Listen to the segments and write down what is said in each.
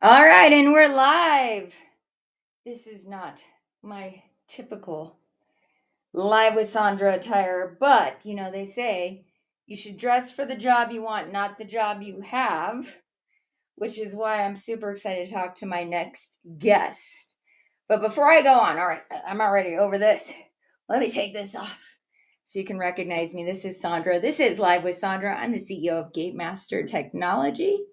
All right, and we're live. This is not my typical live with Sondra attire, but they say you should dress for the job you want, not the job you have, which is why I'm super excited to talk to my next guest. But before I go on, all right, I'm already over this. Let me take this off so you can recognize me. This is Sondra. This is Live with Sondra. I'm the CEO of Gatemaster Technology.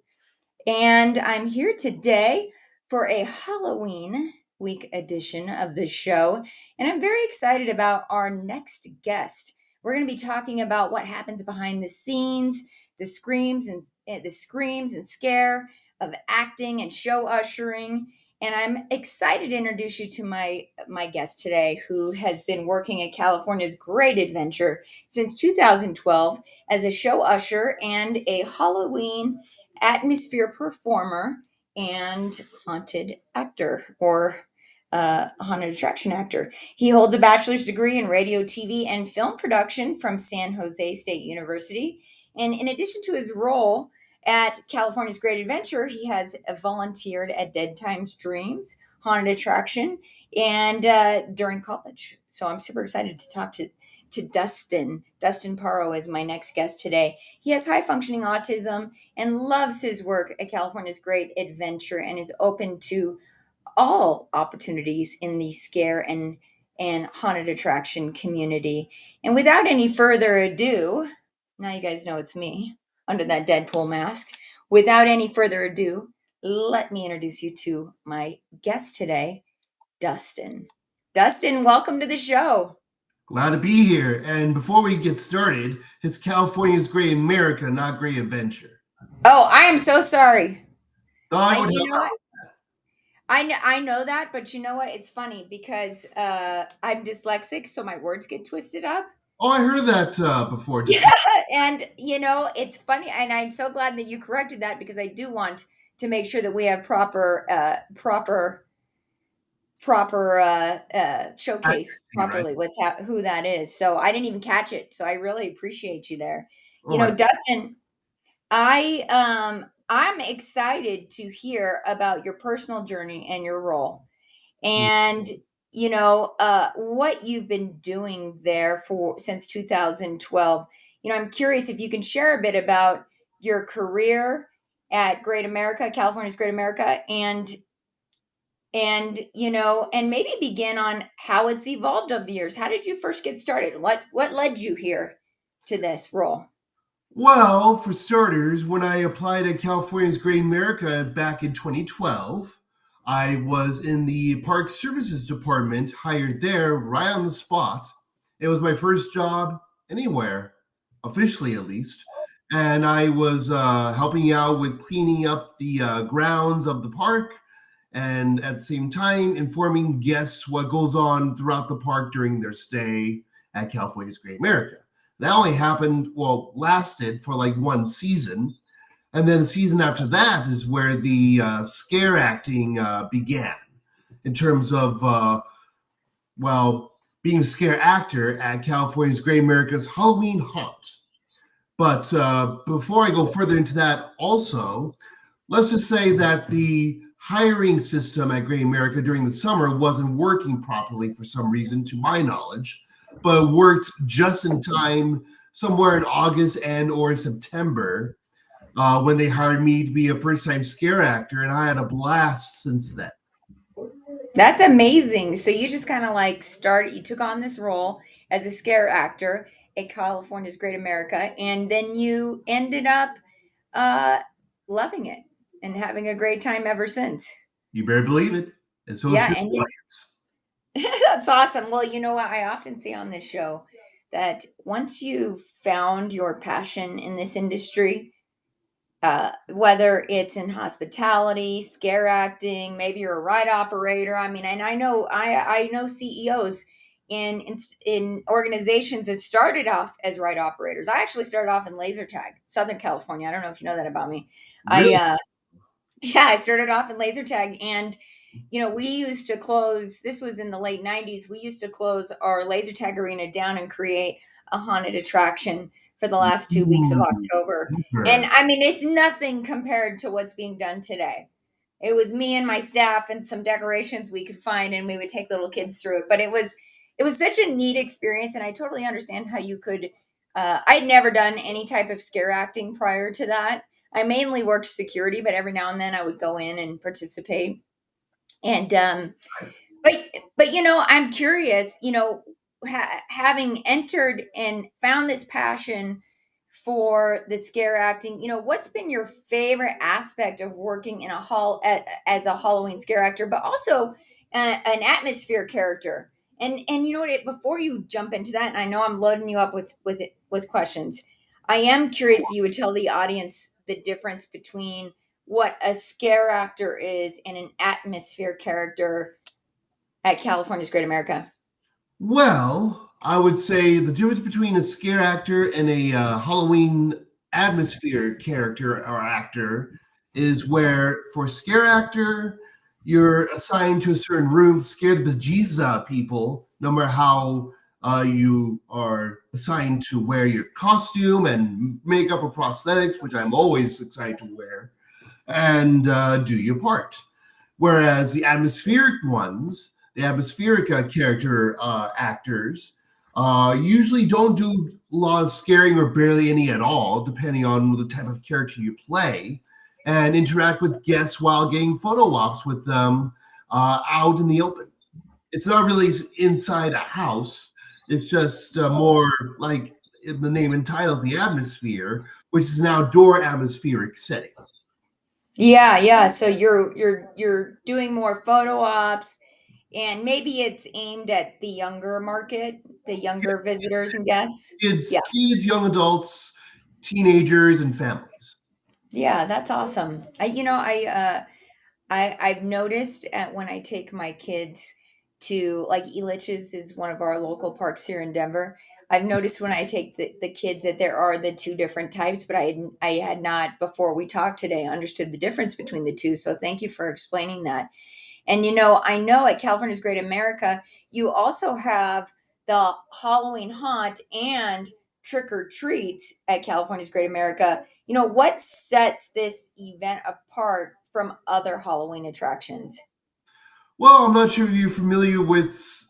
And I'm here today for a Halloween week edition of the show. And I'm very excited about our next guest. We're going to be talking about what happens behind the scenes, the screams and scare of acting and show ushering. And I'm excited to introduce you to my guest today, who has been working at California's Great Adventure since 2012 as a show usher and a Halloween atmosphere performer and haunted actor or haunted attraction actor. He holds a bachelor's degree in radio, TV, and film production from San Jose State University. And in addition to his role at California's Great Adventure, he has volunteered at Dead Times Dreams, haunted attraction, and during college. So I'm super excited to talk to Dustin. Dustin Parro is my next guest today. He has high functioning autism and loves his work at California's Great Adventure and is open to all opportunities in the scare and haunted attraction community. And without any further ado, now you guys know it's me under that Deadpool mask. Without any further ado, let me introduce you to my guest today, Dustin. Dustin, welcome to the show. Glad to be here. And before we get started, it's California's Great America, not Great Adventure. Oh, I am so sorry. I would You know help. what? I know that, but you know what? It's funny because I'm dyslexic, so my words get twisted up. Oh, I heard that before. Yeah, Just and it's funny, and I'm so glad that you corrected that because I do want to make sure that we have proper showcase right? properly who that is. So I didn't even catch it. So I really appreciate you there. Oh my. Dustin, I'm excited to hear about your personal journey and your role. And what you've been doing there for since 2012. I'm curious if you can share a bit about your career at Great America, California's Great America, and maybe begin on how it's evolved over the years. How did you first get started? What led you here to this role? Well, for starters, when I applied at California's Great America back in 2012, I was in the Park Services Department, hired there right on the spot. It was my first job anywhere, officially at least. And I was helping out with cleaning up the grounds of the park and at the same time informing guests what goes on throughout the park during their stay at California's Great America. That only lasted for like one season. And then the season after that is where the scare acting began in terms of, being a scare actor at California's Great America's Halloween Haunt. But before I go further into that, also, let's just say that the hiring system at Great America during the summer wasn't working properly for some reason, to my knowledge, but worked just in time somewhere in August and or September when they hired me to be a first-time scare actor, and I had a blast since then. That's amazing. So you just kind of you took on this role as a scare actor at California's Great America, and then you ended up uh, loving it and having a great time ever since. You better believe it. And so Yeah, should and the audience. that's awesome. Well, you know what? I often say on this show that once you've found your passion in this industry, whether it's in hospitality, scare acting, maybe you're a ride operator. I mean, and I know CEOs in organizations that started off as ride operators. I actually started off in laser tag, Southern California. I don't know if you know that about me. I Really? Yeah, I started off in laser tag, and we used to close. This was in the late '90s. We used to close our laser tag arena down and create a haunted attraction for the last 2 weeks of Ooh, October. And super. I mean, it's nothing compared to what's being done today. It was me and my staff and some decorations we could find, and we would take little kids through it. But it was such a neat experience, and I totally understand how you could. I'd never done any type of scare acting prior to that. I mainly worked security, but every now and then I would go in and participate. And but I'm curious. Having entered and found this passion for the scare acting, what's been your favorite aspect of working in a as a Halloween scare actor, but also an atmosphere character? And you know what? Before you jump into that, and I know I'm loading you up with questions, I am curious if you would tell the audience the difference between what a scare actor is and an atmosphere character at California's Great America. Well, I would say the difference between a scare actor and a Halloween atmosphere character or actor is where for a scare actor, you're assigned to a certain room, scare the bejesus out of people, no matter how you are assigned to wear your costume and makeup or prosthetics, which I'm always excited to wear, and do your part. Whereas the atmospheric character actors, usually don't do a lot of scaring or barely any at all, depending on the type of character you play, and interact with guests while getting photo ops with them out in the open. It's not really inside a house. It's just more like the name entitles the atmosphere, which is an outdoor atmospheric setting. Yeah, yeah. So you're doing more photo ops, and maybe it's aimed at the younger market, the younger visitors and guests. Yeah. Kids, young adults, teenagers, and families. Yeah, that's awesome. I've noticed when I take my kids to, like, Elitch's is one of our local parks here in Denver. I've noticed when I take the kids that there are the two different types, but I had not, before we talked today, understood the difference between the two. So thank you for explaining that. And I know at California's Great America, you also have the Halloween haunt and trick or treats at California's Great America. What sets this event apart from other Halloween attractions? Well, I'm not sure if you're familiar with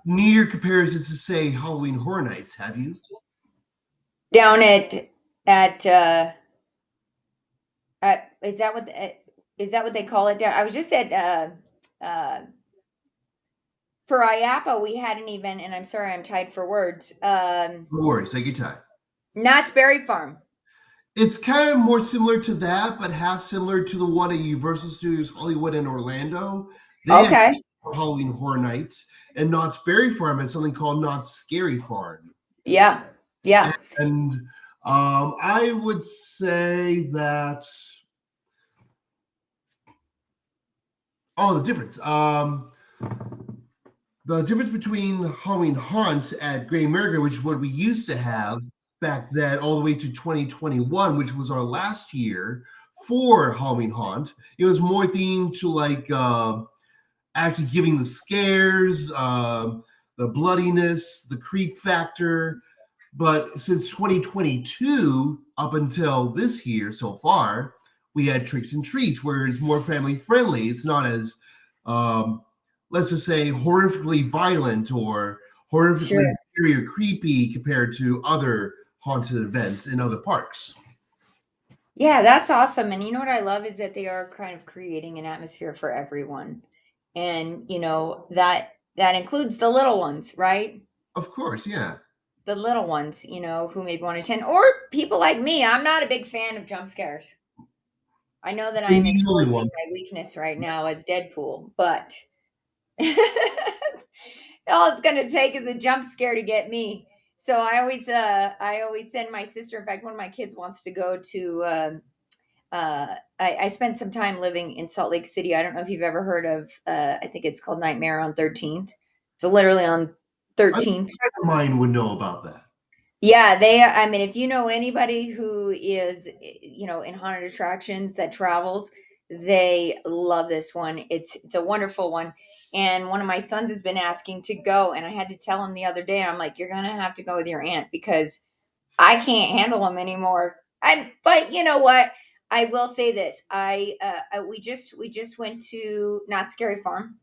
near comparisons to, say, Halloween Horror Nights, have you? Down at is that what they call it down? I was just at for IAPA, we had an event, and I'm sorry, I'm tied for words. No worries, take your time. Knott's Berry Farm. It's kind of more similar to that, but half similar to the one at Universal Studios Hollywood in Orlando. They have Okay. Halloween Horror Nights, and Knott's Berry Farm has something called Knott's Scary Farm. Yeah. Yeah. And I would say that, the difference. The difference between Halloween Haunt at Great America, which is what we used to have back then, all the way to 2021, which was our last year for Halloween Haunt, it was more themed to like actually giving the scares, the bloodiness, the creep factor. But since 2022 up until this year so far, we had tricks and treats where it's more family friendly. It's not as let's just say horrifically violent or horrifically Sure. scary or creepy compared to other haunted events in other parks. Yeah, that's awesome. And you know what I love is that they are kind of creating an atmosphere for everyone. And that includes the little ones, right? Of course, yeah. The little ones, who maybe want to attend, or people like me. I'm not a big fan of jump scares. I know that I'm The only exposing one. my weakness right now as Deadpool, but all it's going to take is a jump scare to get me. So I always send my sister. In fact, one of my kids wants to go to. I spent some time living in Salt Lake City. I don't know if you've ever heard of. I think it's called Nightmare on 13th. It's literally on A friend 13th. of mine would know about that. Yeah, I mean, if you know anybody who is, in haunted attractions that travels, they love this one. It's a wonderful one. And one of my sons has been asking to go, and I had to tell him the other day, I'm like, you're gonna have to go with your aunt because I can't handle them anymore. But you know what? I will say this. We just went to Not Scary Farm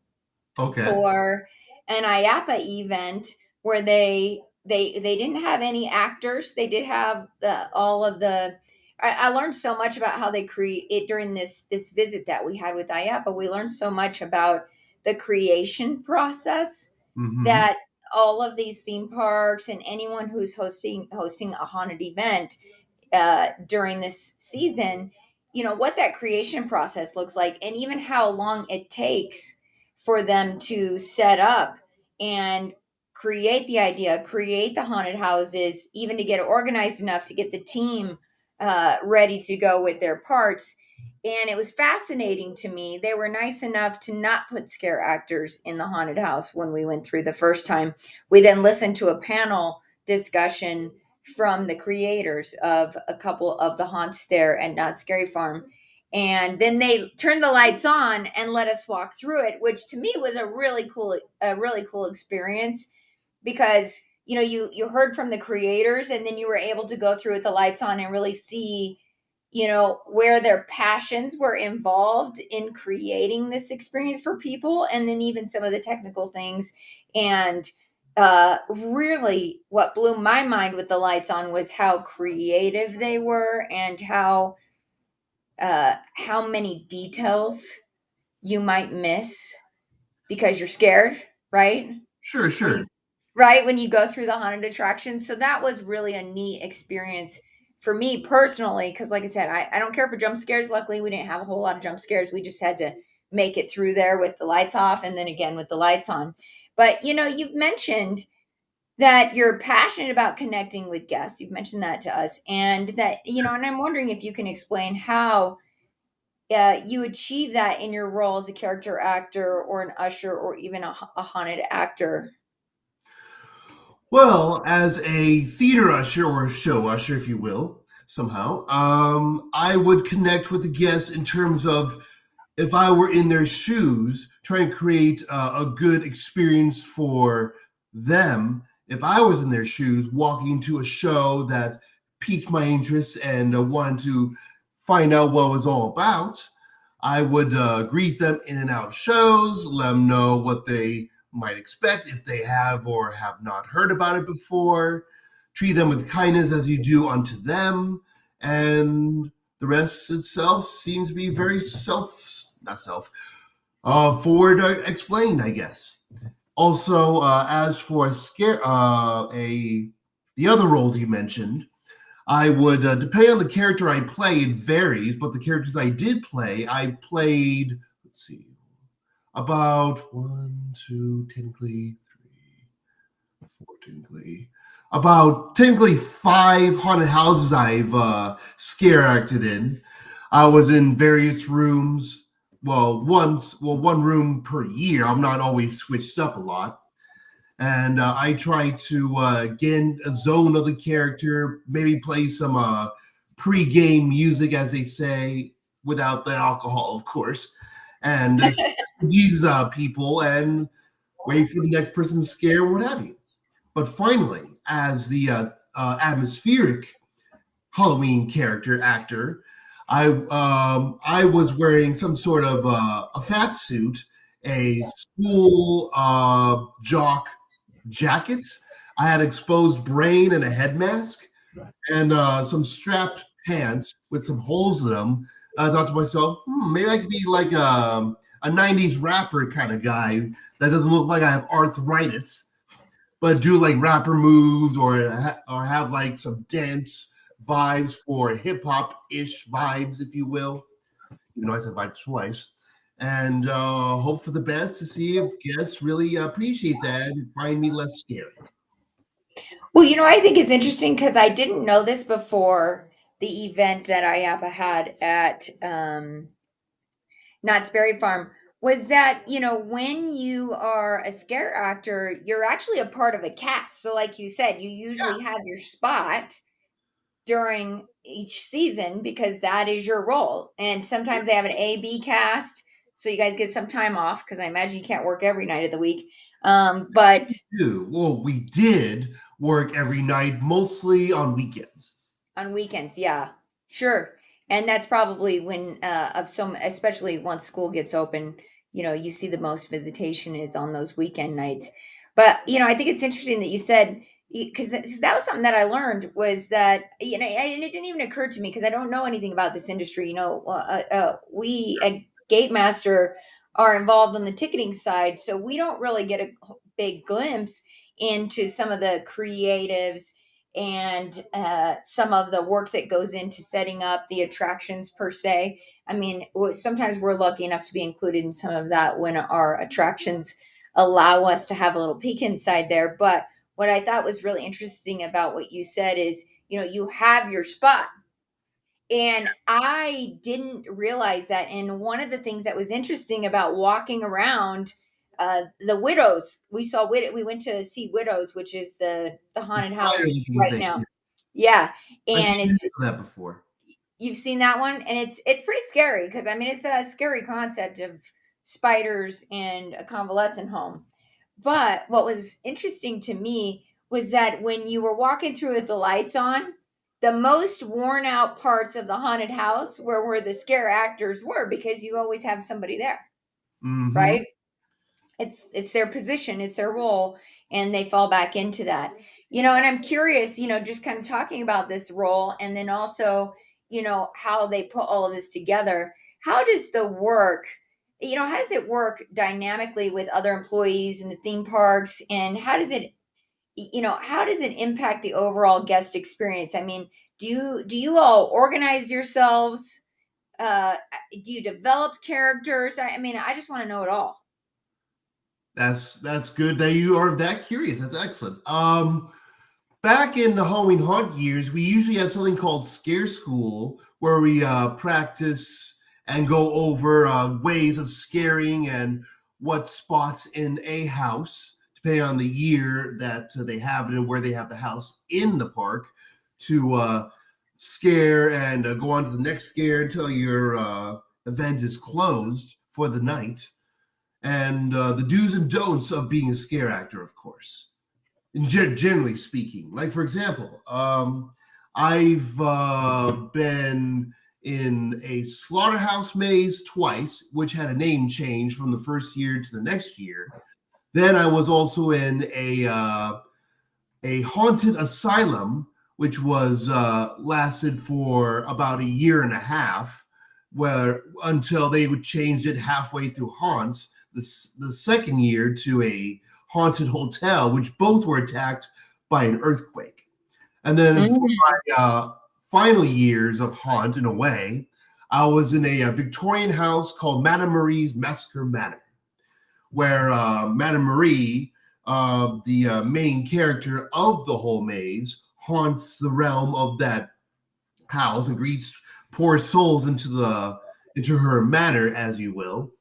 Okay. for an IAPA event where they didn't have any actors. They did have all of the. I learned so much about how they create it during this visit that we had with IAPA. We learned so much about the creation process Mm-hmm. that all of these theme parks and anyone who's hosting a haunted event during this season, what that creation process looks like, and even how long it takes for them to set up and create the idea, create the haunted houses, even to get organized enough to get the team ready to go with their parts. And it was fascinating to me. They were nice enough to not put scare actors in the haunted house when we went through the first time. We then listened to a panel discussion from the creators of a couple of the haunts there at Not Scary Farm. And then they turned the lights on and let us walk through it, which to me was a really cool experience because you heard from the creators and then you were able to go through with the lights on and really see where their passions were involved in creating this experience for people, and then even some of the technical things. And really what blew my mind with the lights on was how creative they were and how many details you might miss because you're scared, right? Sure, when sure. you right when you go through the haunted attraction. So that was really a neat experience for me personally, because like I said, I don't care for jump scares. Luckily we didn't have a whole lot of jump scares. We just had to make it through there with the lights off and then again with the lights on. But you've mentioned that you're passionate about connecting with guests. You've mentioned that to us, and and I'm wondering if you can explain how you achieve that in your role as a character actor or an usher or even a haunted actor. Well, as a theater usher or show usher, if you will, somehow, I would connect with the guests in terms of if I were in their shoes, try and create a good experience for them. If I was in their shoes, walking to a show that piqued my interest and wanted to find out what it was all about, I would greet them in and out of shows, let them know what they might expect if they have or have not heard about it before, treat them with kindness as you do unto them, and the rest itself seems to be very not self, forward explained, I guess. Also, as for the other roles you mentioned, I would depending on the character I play, it varies. But the characters I did play, I played. Let's see, about one, two, technically three, four, technically about technically five haunted houses I've scare acted in. I was in various rooms. One room per year. I'm not always switched up a lot, and I try to get in a zone of the character, maybe play some pre-game music, as they say, without the alcohol, of course, and these people and wait for the next person to scare, what have you. But finally, as the atmospheric Halloween character actor, I was wearing some sort of a fat suit, a school jock jacket. I had exposed brain and a head mask, and some strapped pants with some holes in them. I thought to myself, maybe I could be like a '90s rapper kind of guy that doesn't look like I have arthritis, but do like rapper moves or have like some dance vibes for hip hop ish vibes, if you will. Even though I said vibes twice. And hope for the best to see if guests really appreciate that and find me less scary. Well, I think it's interesting because I didn't know this before the event that IAPA had at Knott's Berry Farm. Was that, when you are a scare actor, you're actually a part of a cast. So, like you said, you usually have your spot during each season because that is your role. And sometimes they have an A B cast. So, you guys get some time off because I imagine you can't work every night of the week. But Well, we did work every night, mostly on weekends. on weekends, yeah, sure. And that's probably when of some, especially once school gets open, you see the most visitation is on those weekend nights. But I think it's interesting that you said, because that was something that I learned, was that and it didn't even occur to me because I don't know anything about this industry. We at Gate Master are involved on the ticketing side, so we don't really get a big glimpse into some of the creatives and some of the work that goes into setting up the attractions per se. I mean, sometimes we're lucky enough to be included in some of that when our attractions allow us to have a little peek inside there. But what I thought was really interesting about what you said is, you have your spot. And I didn't realize that. And one of the things that was interesting about walking around the Widows, we went to see Widows, which is the haunted Fire house looking right thing. now. Yeah, I've and seen videos of that before. you've seen that one, and it's pretty scary because I mean it's a scary concept of spiders and a convalescent home. But what was interesting to me was that when you were walking through with the lights on, the most worn out parts of the haunted house were where the scare actors were because you always have somebody there, Hmm. right? It's their position, it's their role, and they fall back into that. And I'm curious, just kind of talking about this role and then also, how they put all of this together. How does the work, how does it work dynamically with other employees in the theme parks, and how does it impact the overall guest experience? I mean, do you all organize yourselves? Uh do you develop characters? I mean, I just want to know it all. That's good that you are that curious. That's excellent. Back in the Halloween haunt years, we usually had something called Scare School, where we practice and go over ways of scaring and what spots in a house, depending on the year that they have it and where they have the house in the park, to scare and go on to the next scare until your event is closed for the night. And the do's and don'ts of being a scare actor, of course, generally speaking. Like, for example, I've been in a slaughterhouse maze twice, which had a name change from the first year to the next year. Then I was also in a haunted asylum, which was lasted for about a year and a half, where until they would change it halfway through haunts the second year to a haunted hotel, which both were attacked by an earthquake. And then for Mm. my final years of haunt, in a way, I was in a Victorian house called Madame Marie's Massacre Manor, where Madame Marie, the main character of the whole maze, haunts the realm of that house and greets poor souls into her manor, as you will.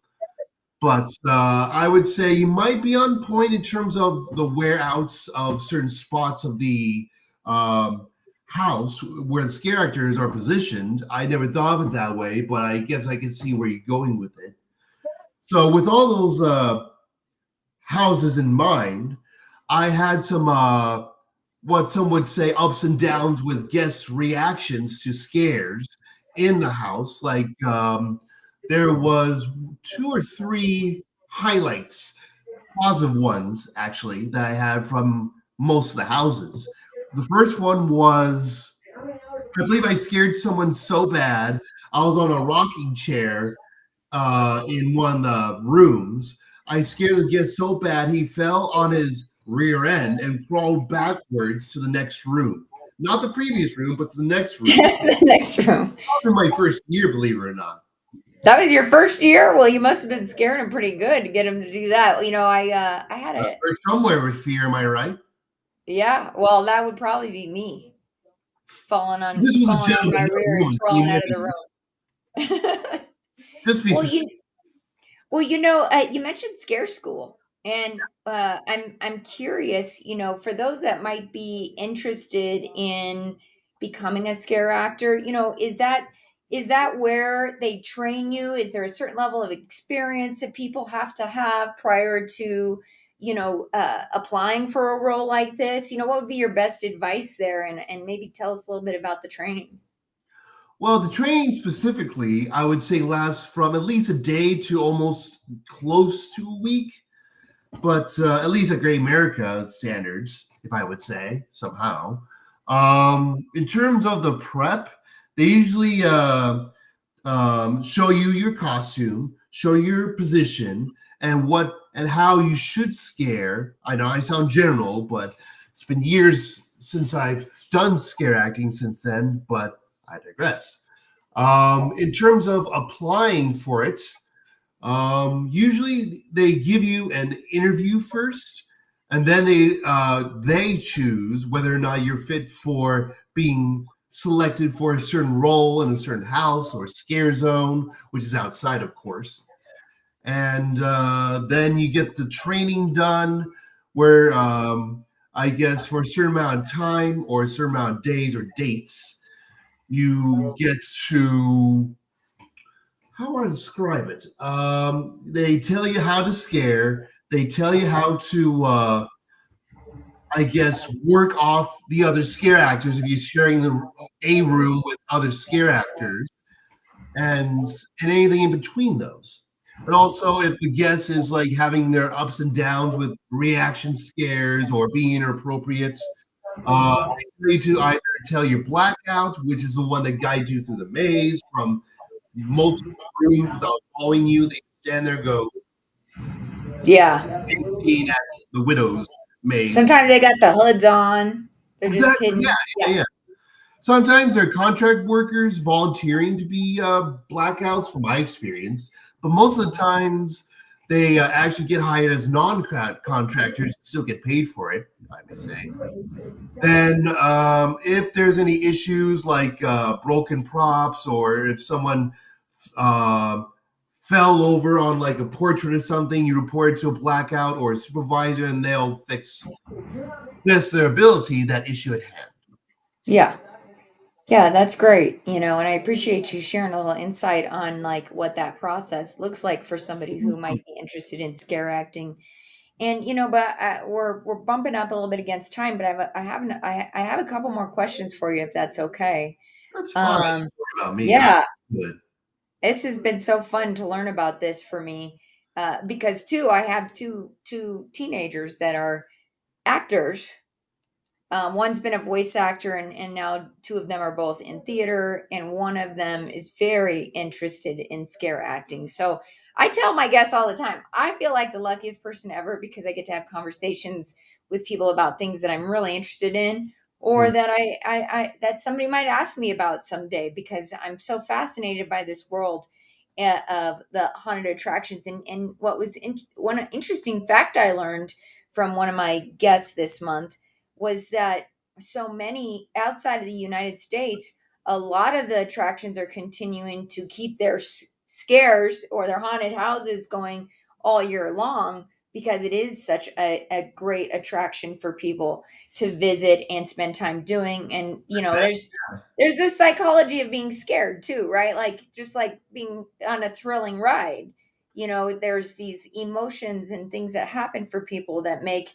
But I would say you might be on point in terms of the wear outs of certain spots of the um, house where the scare actors are positioned. I never thought of it that way, but I guess I can see where you're going with it. So, with all those houses in mind, I had some what some would say ups and downs with guests' reactions to scares in the house. Like there was two or three highlights, positive ones actually, that I had from most of the houses. The first one was I believe I scared someone so bad I was on a rocking chair in one of the rooms. I scared the guest so bad he fell on his rear end and crawled backwards to the next room. Not the previous room, but to the next room. The next room. In my first year, believe it or not. That was your first year? Well, you must have been scaring him pretty good to get him to do that. I had I a started somewhere with fear, am I right? yeah, well, that would probably be me This was a falling on gentleman, my not a rear and woman. So you crawling out might of be, the room. just be Well, specific. you mentioned Scare School, and I'm curious. For those that might be interested in becoming a scare actor, is that where they train you? Is there a certain level of experience that people have to have prior to applying for a role like this? What would be your best advice there, and maybe tell us a little bit about the training. Well, the training specifically, I would say lasts from at least a day to almost close to a week, but at least at Great America standards, if I would say somehow. In terms of the prep, they usually show you your costume, show your position, and what and how you should scare. I know I sound general, but it's been years since I've done scare acting since then, but I digress. In terms of applying for it, usually they give you an interview first, and then they choose whether or not you're fit for being selected for a certain role in a certain house or scare zone, which is outside, of course. And then you get the training done, where I guess for a certain amount of time or a certain amount of days or dates, you get to how do I describe it? They tell you how to scare. They tell you how to, I guess, work off the other scare actors if you're sharing the a room with other scare actors, and anything in between those. And also, if the guest is like having their ups and downs with reaction scares or being inappropriate, they need to either tell your blackout, which is the one that guides you through the maze from multiple rooms without calling you. They stand there, go Yeah. being at the widow's maze. Sometimes they got the hoods on. They're just Exactly. hidden. Yeah. Yeah. Yeah. Sometimes they're contract workers volunteering to be blackouts, from my experience. But most of the times, they actually get hired as non-contractors, still get paid for it, if I may say. Then, if there's any issues like broken props, or if someone uh, fell over on like a portrait or something, you report it to a blackout or a supervisor, and they'll fix best their ability that issue at hand. Yeah. Yeah, that's great. And I appreciate you sharing a little insight on like what that process looks like for somebody who might be interested in scare acting. And but we're bumping up a little bit against time, but I have a couple more questions for you if that's okay. That's fine. Don't Um, worry about me. I'm yeah, good. this has been so fun to learn about this for me because too I have two teenagers that are actors. One's been a voice actor, and now two of them are both in theater, and one of them is very interested in scare acting. So I tell my guests all the time, I feel like the luckiest person ever because I get to have conversations with people about things that I'm really interested in, or Mm. that I that somebody might ask me about someday because I'm so fascinated by this world of the haunted attractions. And what was one interesting fact I learned from one of my guests this month was that so many outside of the United States, a lot of the attractions are continuing to keep their scares or their haunted houses going all year long because it is such a great attraction for people to visit and spend time doing. And there's this psychology of being scared too, right? Like just like being on a thrilling ride. There's these emotions and things that happen for people that make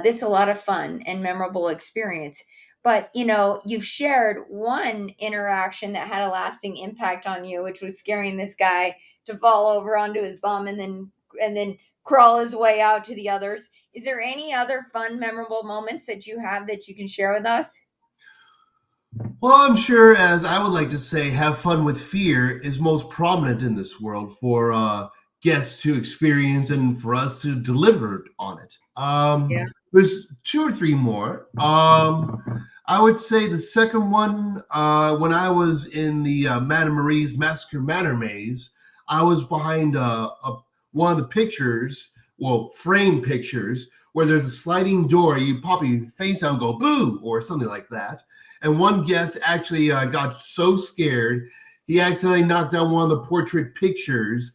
this a lot of fun and memorable experience. But you've shared one interaction that had a lasting impact on you, which was scaring this guy to fall over onto his bum and then crawl his way out to the others. Is there any other fun, memorable moments that you have that you can share with us? Well, I'm sure, as I would like to say, have fun with fear is most prominent in this world for guests to experience and for us to deliver on it. Yeah. There's two or three more. I would say the second one, when I was in the Madame Marie's Massacre Manor maze, I was behind one of the pictures, well, frame pictures, where there's a sliding door. You pop your face out and go boo or something like that. And one guest actually got so scared, he accidentally knocked down one of the portrait pictures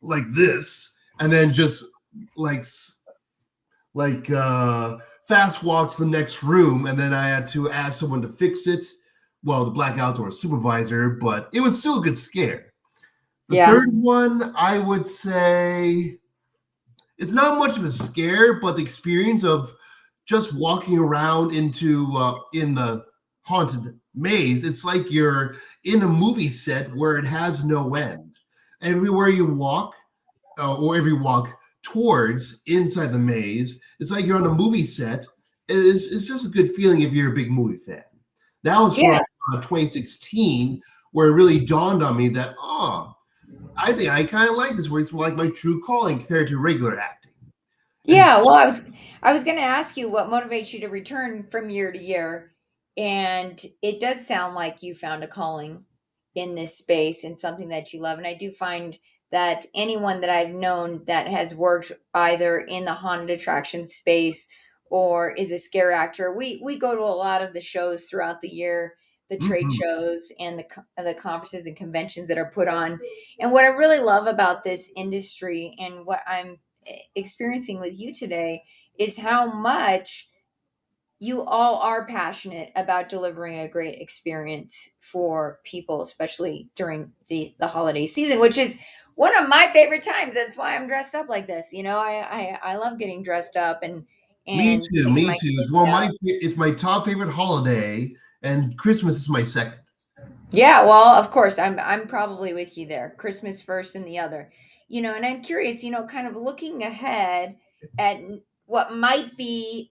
like this, and then just like fast walked to the next room. And then I had to ask someone to fix it. Well, the blackouts or a supervisor, but it was still a good scare. The Yeah. third one, I would say, it's not much of a scare, but the experience of just walking around in the haunted maze, it's like you're in a movie set where it has no end. Everywhere you walk, or every walk towards inside the maze, it's like you're on a movie set. It's just a good feeling if you're a big movie fan. That was from Yeah. 2016, where it really dawned on me that, oh, I think I kind of like this, where it's like my true calling compared to regular acting. And Yeah, well, I was going to ask you what motivates you to return from year to year, and it does sound like you found a calling in this space and something that you love. And I do find that anyone that I've known that has worked either in the haunted attraction space or is a scare actor, we go to a lot of the shows throughout the year, the trade mhm. shows and the conferences and conventions that are put on. And what I really love about this industry and what I'm experiencing with you today is how much you all are passionate about delivering a great experience for people, especially during the holiday season, which is one of my favorite times. That's why I'm dressed up like this. I love getting dressed up Me and too. taking Me my too. It's kids one of out. it's my top favorite holiday, and Christmas is my second. Yeah, well, of course, I'm probably with you there. Christmas first and the other. And I'm curious, kind of looking ahead at what might be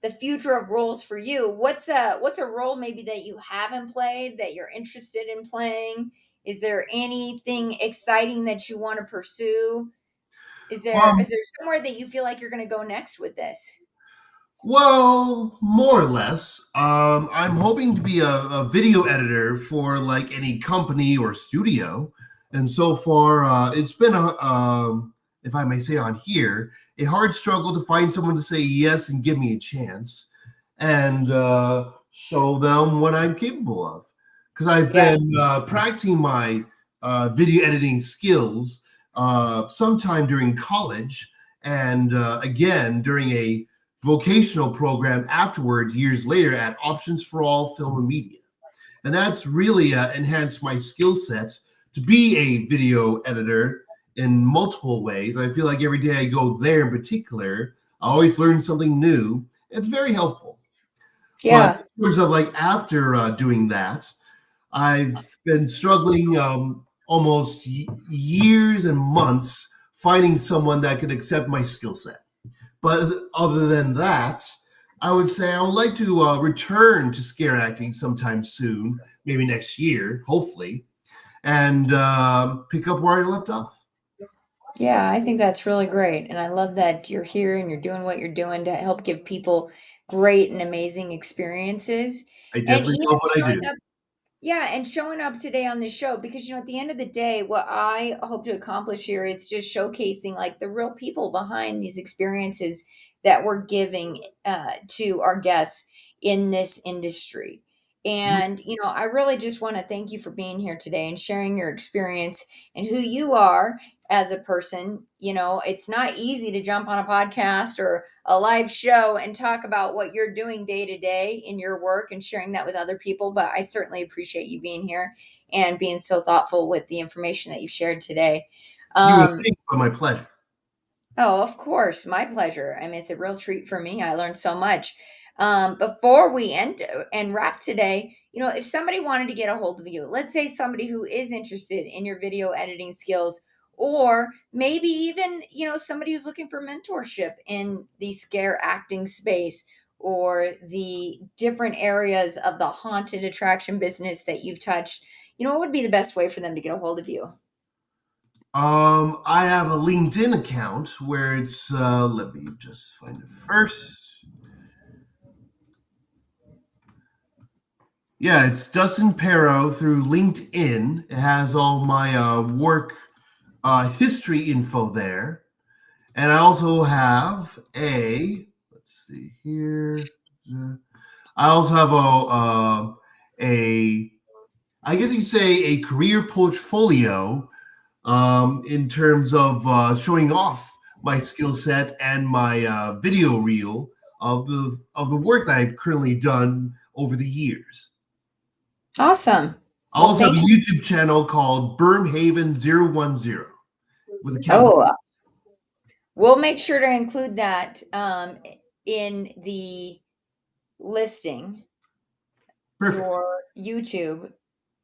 the future of roles for you. What's a role maybe that you haven't played that you're interested in playing? Is there anything exciting that you want to pursue? Is there Um, is there somewhere that you feel like you're going to go next with this? Well, more or less. I'm hoping to be a video editor for like any company or studio, and so far, it's been if I may say on here, a hard struggle to find someone to say yes and give me a chance, and show them what I'm capable of. Because I've Yeah. been practicing my video editing skills sometime during college, and again during a vocational program afterwards, years later, at Options for All Film and Media. And that's really enhanced my skill sets to be a video editor in multiple ways. I feel like every day I go there in particular, I always learn something new. It's very helpful. But Yeah. in terms of like after doing that, I've been struggling almost years and months finding someone that could accept my skill set. But other than that, I would say I would like to return to scare acting sometime soon, maybe next year, hopefully, and pick up where I left off. Yeah, I think that's really great. And I love that you're here and you're doing what you're doing to help give people great and amazing experiences. I And definitely even love what I showing do. up Yeah, and showing up today on the show because at the end of the day, what I hope to accomplish here is just showcasing like the real people behind these experiences that we're giving to our guests in this industry. And I really just want to thank you for being here today and sharing your experience and who you are as a person. It's not easy to jump on a podcast or a live show and talk about what you're doing day to day in your work and sharing that with other people. But I certainly appreciate you being here and being so thoughtful with the information that you shared today. You would Um, think, but my pleasure. Oh, of course. My pleasure. I mean, it's a real treat for me. I learned so much. Before we end and wrap today, if somebody wanted to get a hold of you, let's say somebody who is interested in your video editing skills, or maybe even, somebody who's looking for mentorship in the scare acting space or the different areas of the haunted attraction business that you've touched, what would be the best way for them to get a hold of you? I have a LinkedIn account where it's let me just find it first. Yeah, it's Dustin Perro through LinkedIn. It has all my work history info there. And I also have let's see here. I also have a I guess you could say a career portfolio in terms of showing off my skill set and my video reel of the work that I've currently done over the years. Awesome. I Well, also have a thank you. YouTube channel called Bermhaven 010 with a capital. Oh, we'll make sure to include that in the listing. Perfect. your YouTube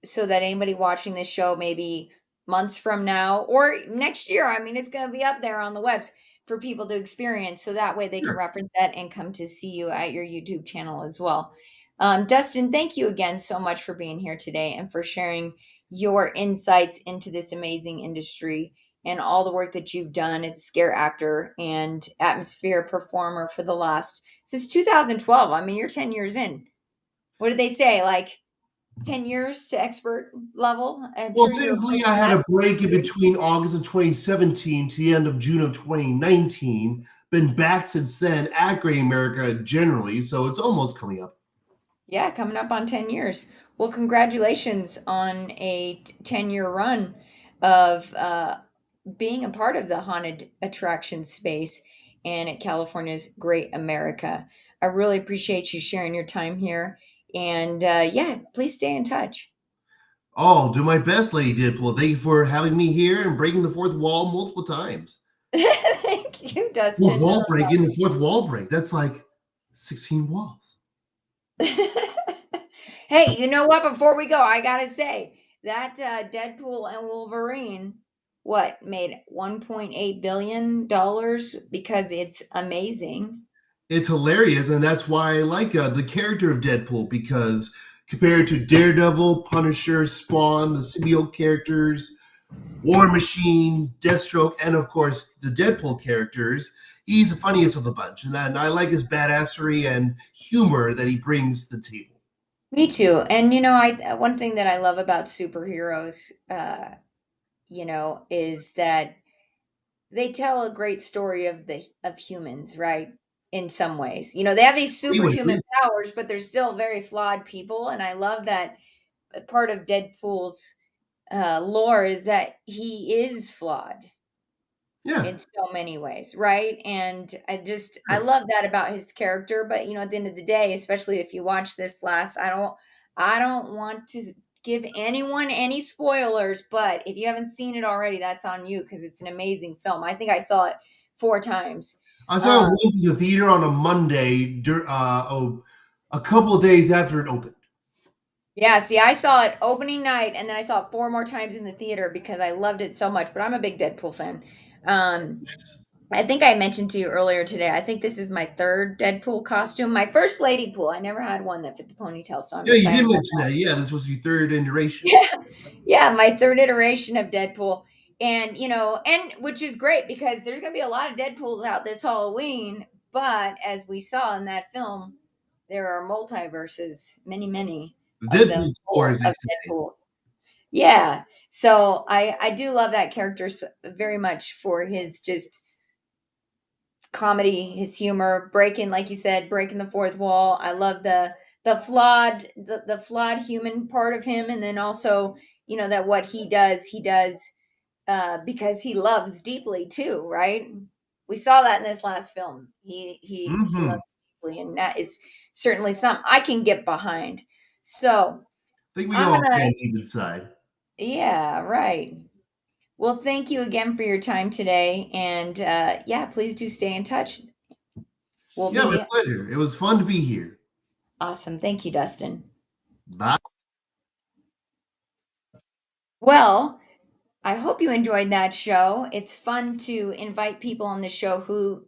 so that anybody watching this show maybe months from now or next year, I mean, it's going to be up there on the webs for people to experience. So that way they can Sure. reference that and come to see you at your YouTube channel as well. Dustin, thank you again so much for being here today and for sharing your insights into this amazing industry and all the work that you've done as a scare actor and atmosphere performer for the last since 2012. I mean, you're 10 years in. What did they say? Like 10 years to expert level? I'm Well, sure you're technically, I approaching had that a break in 3 years. between August of 2017 to the end of June of 2019. Been back since then at Gray America generally, so it's almost coming up. Yeah, coming up on 10 years. Well, congratulations on a 10-year run of being a part of the haunted attraction space and at California's Great America. I really appreciate you sharing your time here. And yeah, please stay in touch. I'll do my best, Lady Deadpool. Thank you for having me here and breaking the fourth wall multiple times. Thank you, Fourth Dustin. wall breaking, the fourth wall break. That's like 16 walls. Hey, you know what? Before we go, I gotta say that Deadpool and Wolverine, what made $1.8 billion because it's amazing. It's hilarious, and that's why I like the character of Deadpool because compared to Daredevil, Punisher, Spawn, the symbiote characters, War Machine, Deathstroke, and of course the Deadpool characters, he's the funniest of the bunch, and I like his badassery and humor that he brings to the table. Me too. And I one thing that I love about superheroes, is that they tell a great story of humans, right? In some ways, they have these Agree with superhuman you. powers, but they're still very flawed people. And I love that part of Deadpool's lore is that he is flawed Yeah, in so many ways, right? And I sure. love that about his character. But at the end of the day, especially if you watch this last, I don't want to give anyone any spoilers. But if you haven't seen it already, that's on you because it's an amazing film. I think I saw it 4 times. I saw Um, it once in the theater on a Monday, a couple of days after it opened. yeah, see, I saw it opening night, and then I saw it 4 more times in the theater because I loved it so much. But I'm a big Deadpool fan. Um, Yes. I think I mentioned to you earlier today, I think this is my third Deadpool costume. My first lady pool. I never had one that fit the ponytail, so I'm Yeah, you excited did about mention that. Yeah, this was your third iteration. that. Yeah, my third iteration of Deadpool. And which is great because there's going to be a lot of Deadpools out this Halloween. But as we saw in that film, there are multiverses, many, many The of them Deadpool core, full as they of say. Deadpools. Yeah. So I do love that character very much for his just comedy, his humor, breaking, like you said, breaking the fourth wall. I love the flawed human part of him, and then also, that what he does because he loves deeply too, right? We saw that in this last film. He Mm-hmm. loves deeply, and that is certainly something I can get behind. So I think we I'm all gonna, can deep inside. yeah, right. Well, thank you again for your time today, and yeah, please do stay in touch. We'll Yeah, my be pleasure. It was fun to be here. awesome. Thank you, Dustin. Bye. Well, I hope you enjoyed that show. It's fun to invite people on the show who,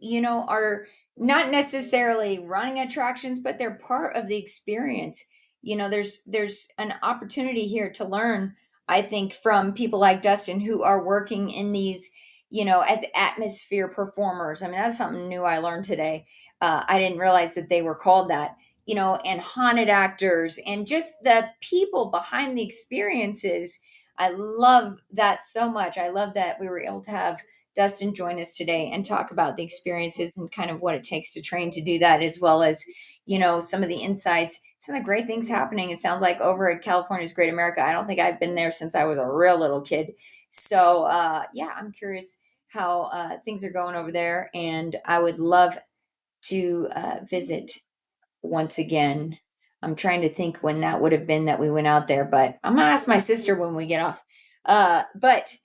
are not necessarily running attractions, but they're part of the experience. There's an opportunity here to learn, I think, from people like Dustin who are working in these, as atmosphere performers. I mean, that's something new I learned today. I didn't realize that they were called that. And haunted actors and just the people behind the experiences. I love that so much. I love that we were able to have Dustin join us today and talk about the experiences and kind of what it takes to train to do that, as well as, some of the insights, some of the great things happening. It sounds like over at California's Great America. I don't think I've been there since I was a real little kid. So, yeah, I'm curious how things are going over there. And I would love to visit once again. I'm trying to think when that would have been that we went out there, but I'm gonna ask my sister when we get off. But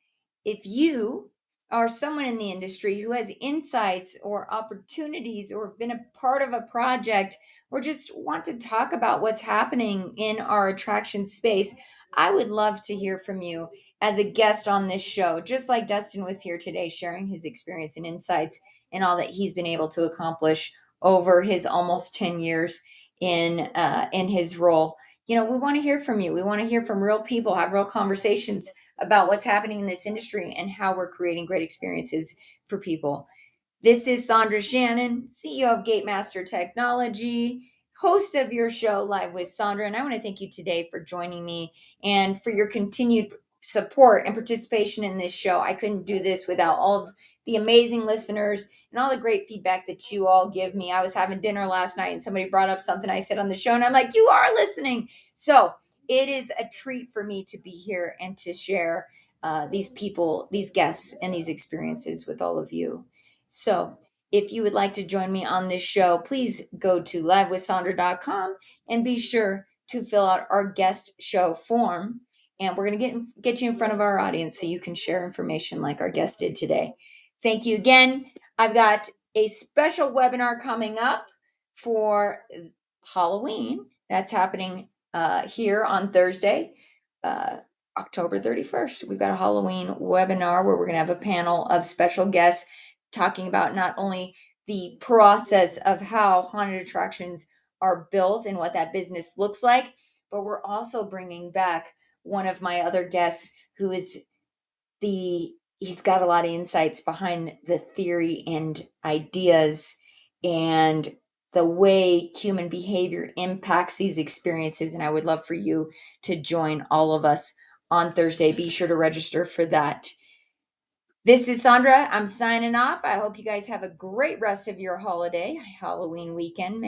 if you or someone in the industry who has insights or opportunities or been a part of a project or just want to talk about what's happening in our attraction space, I would love to hear from you as a guest on this show, just like Dustin was here today sharing his experience and insights and all that he's been able to accomplish over his almost 10 years in his role. We want to hear from you. We want to hear from real people, have real conversations about what's happening in this industry and how we're creating great experiences for people. This is Sondra Shannon, CEO of Gatemaster Technology, host of your show Live with Sondra. And I want to thank you today for joining me and for your continued support and participation in this show. I couldn't do this without all of the amazing listeners and all the great feedback that you all give me. I was having dinner last night and somebody brought up something I said on the show, and I'm like, you are listening. So it is a treat for me to be here and to share these people, these guests, and these experiences with all of you. So if you would like to join me on this show, please go to livewithsondra.com and be sure to fill out our guest show form. And we're going to get you in front of our audience so you can share information like our guest did today. Thank you again. I've got a special webinar coming up for Halloween. That's happening here on Thursday, October 31st. We've got a Halloween webinar where we're going to have a panel of special guests talking about not only the process of how haunted attractions are built and what that business looks like, but we're also bringing back one of my other guests who is he's got a lot of insights behind the theory and ideas and the way human behavior impacts these experiences. And I would love for you to join all of us on Thursday. Be sure to register for that. This is Sondra. I'm signing off. I hope you guys have a great rest of your Halloween weekend.